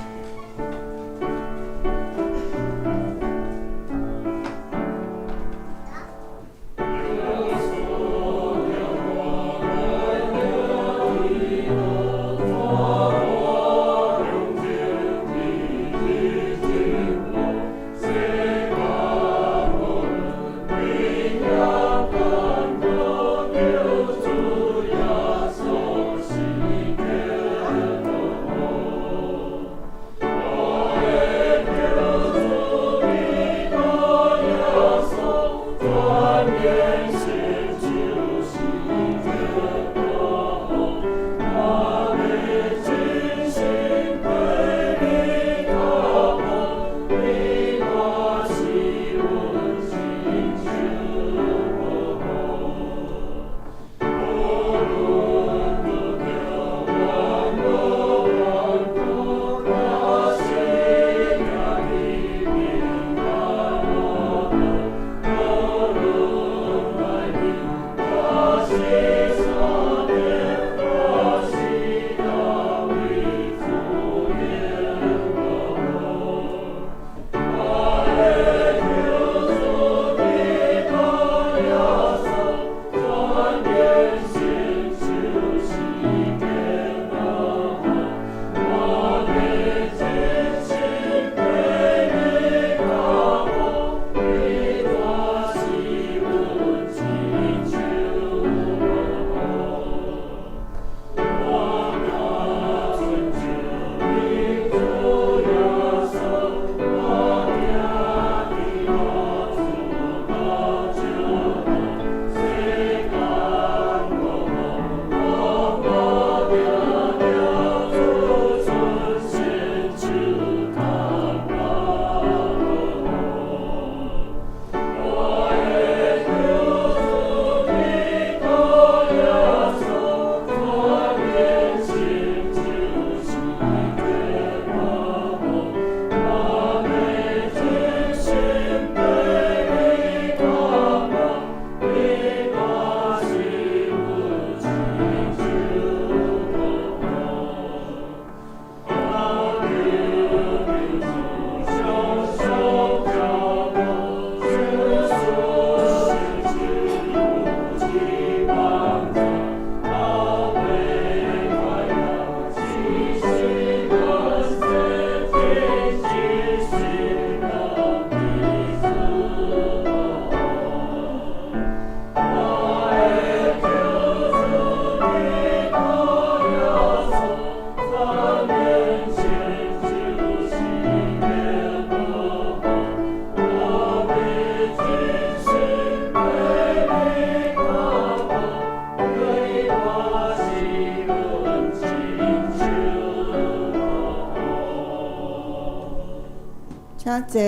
请坐。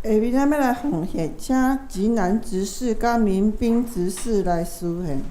下面咱要来奉献，请吉南执事甲民兵执事来施献。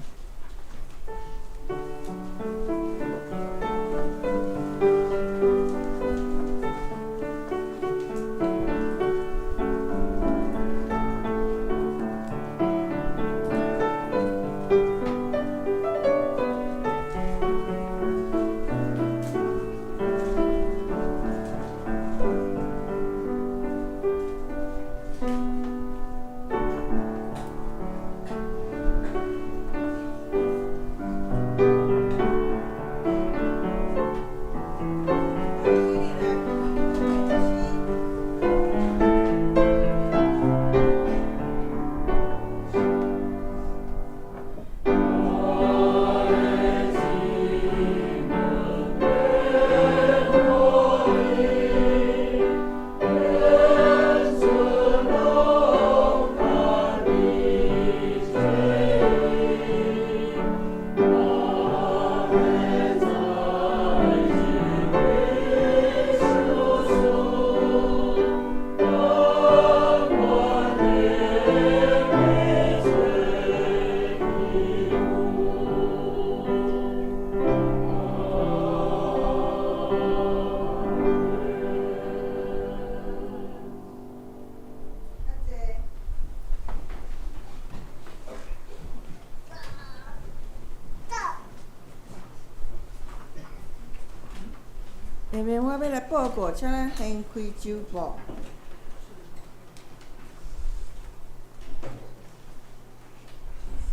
下面我要来报告，请咱先开周报。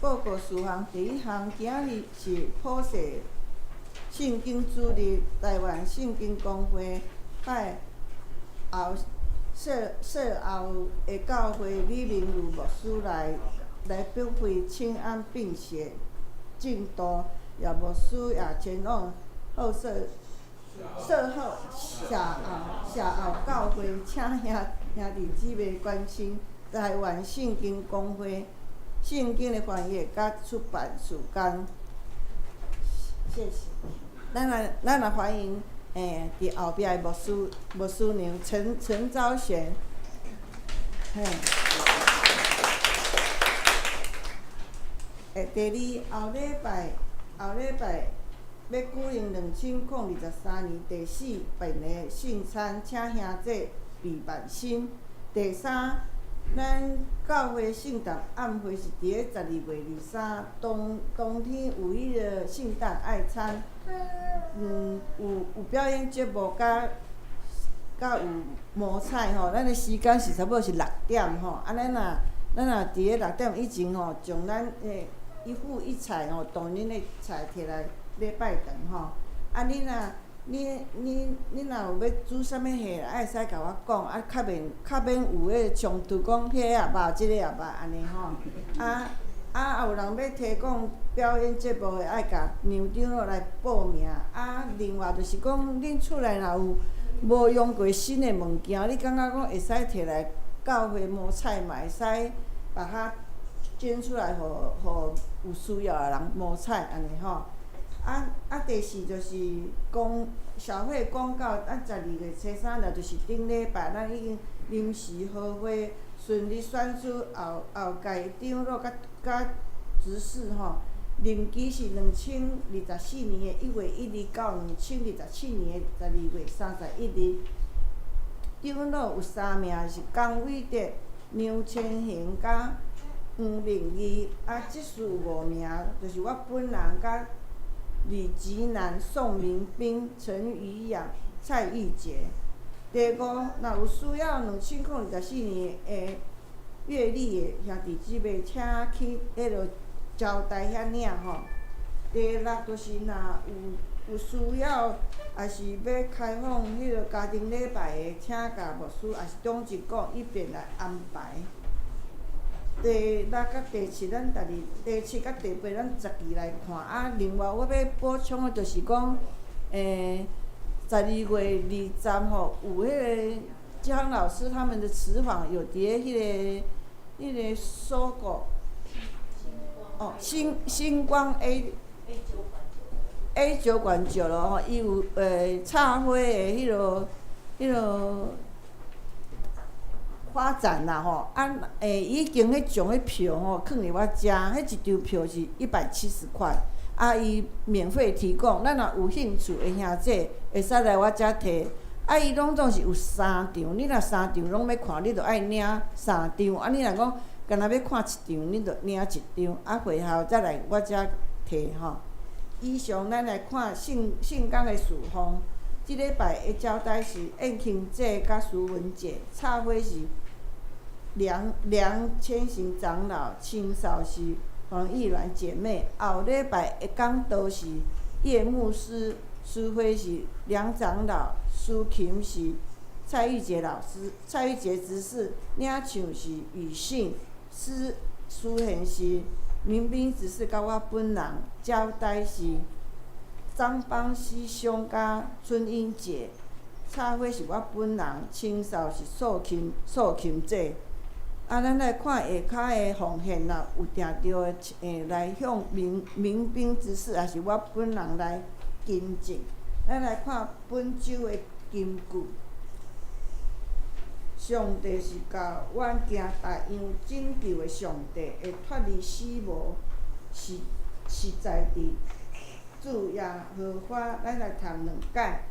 报告事项第一项，今日是普世圣经主日，台湾圣经公会拜后设后的教会李明如牧师来表会请安并写进度，也牧师也前往后设后下后教会，请兄弟姊妹关心台湾圣经公会圣经的翻译甲出版时间。谢谢。咱来欢迎伫后壁的牧师娘陈昭璇。嘿。第二，后礼拜要举行2023年第4遍的圣餐，请兄弟备万心。第三，咱教会圣诞宴会是伫咧12月23，冬天有迄个圣诞爱餐，有表演节目甲有摸彩吼。咱的时间是差不多是6点吼。咱若伫咧6点以前吼，将咱一付一菜吼，当恁的菜摕来拜堂吼。你若有要煮啥物货，会使甲我讲，较免有迄冲突，讲迄个也捌，即个也捌安尼吼。也有人要提供表演节目的，爱甲娘长老来报名。另外就是讲，恁厝内若有无用过新的物件，你感觉讲会使摕来教会摸彩嘛，会使把它捐出来，互有需要的人摸彩安尼吼。第四就是社会公告，12月初3日就是顶礼拜，咱已经临时合会顺利选出后届长老甲执事吼。任期是2024年的1月1日到2027年的12月31日。长老有3名是江伟德、梁千恒甲黄明义，执事有5名，就是我本人甲李吉南、宋明斌、陈宇阳、蔡玉杰。第五，若有需要2024年的月历的兄弟姊妹，请去迄落招待遐领吼。第六，就是若有需要，也是要开放迄落家庭礼拜的，请甲牧师也是中职讲，以便来安排。第六甲第七，第七甲第八，咱12期来看。另外我要补充的，就是讲，12月20吼，有迄个江老师他们的词访有伫咧迄个搜狗，星光 A 酒馆9咯吼，伊有插花的迄落花展啦吼。已经将迄票吼囥伫我遮，迄一张票是170块，伊免费提供。咱若有兴趣的兄弟，会使来我遮摕。伊拢总是有3场，你若3场拢要看，你着爱领3场。你若讲干那要看1场，你着领1场，会后再来我遮摕吼。以上咱来看圣工的事项。即礼拜的招待是宴庆节甲苏文节，插花是梁千行长老，清扫是黄玉兰姐妹。后礼拜的讲道是叶牧师，书花是梁长老，书琴是蔡玉杰老师，蔡玉杰执事。领唱是雨信，诗献是民兵执事，甲我本人。招待是张邦熙兄甲春英姐，插花是我本人，清扫是素琴姐。咱来看下骹的奉献啦，有定着的来向民兵执事，也是我本人来捐赠。咱来看本周的金句。上帝是甲阮行大样拯救的上帝，会脱离死亡，是实在伫主耶和华。咱来读2解。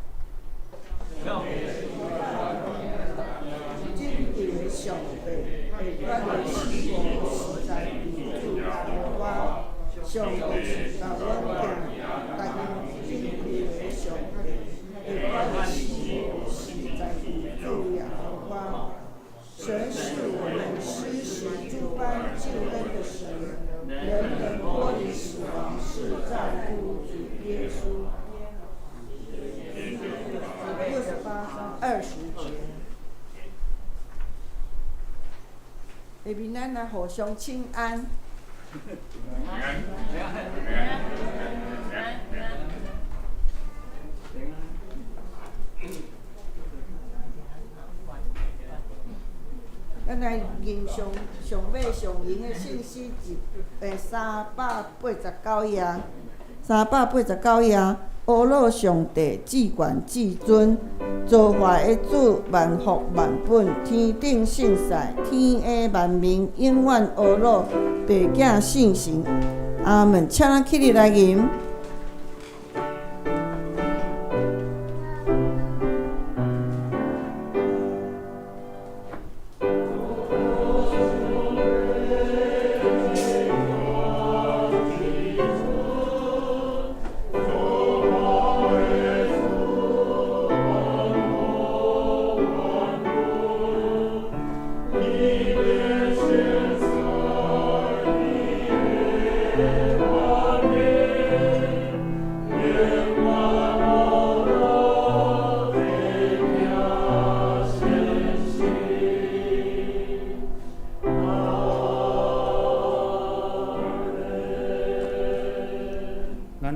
拯救的上帝，会脱离死亡，实在伫主耶和华。上帝是甲阮行大样拯救的上帝，会脱离死是在乎主耶稣。68章20节。下面咱来互相请安。咱来念上尾上赢的信息389页，389页。阿罗上帝至悬至尊，造化的主，万福万本，天顶圣祭，天下万民，永远阿罗，爸囝圣神。阿门。请咱起立来吟。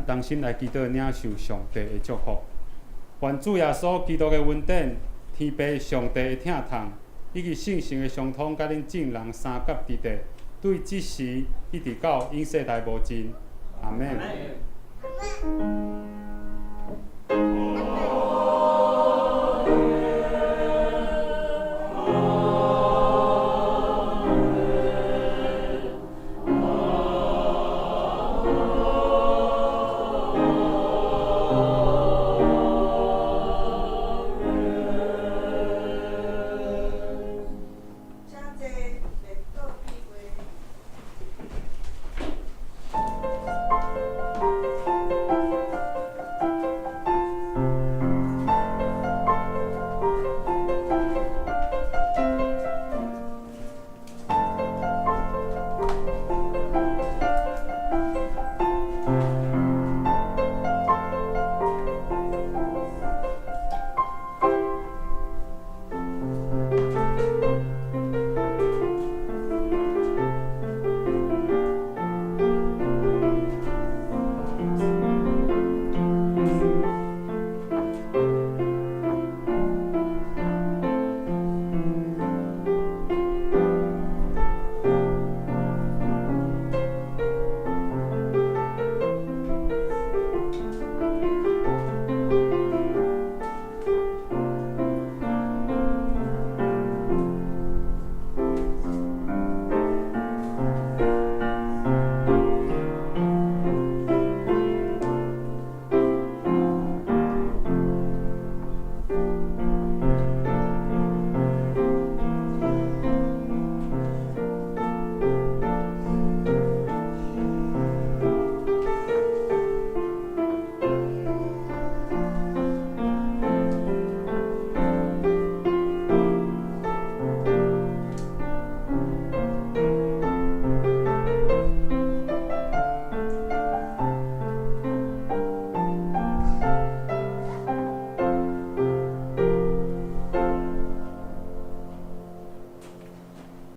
同心来祈祷，领受上帝的祝福。愿主耶稣基督的恩典、天父上帝的疼痛，以及圣神的相通，甲恁众人三甲之地，对即时一直到永世代无尽。阿门。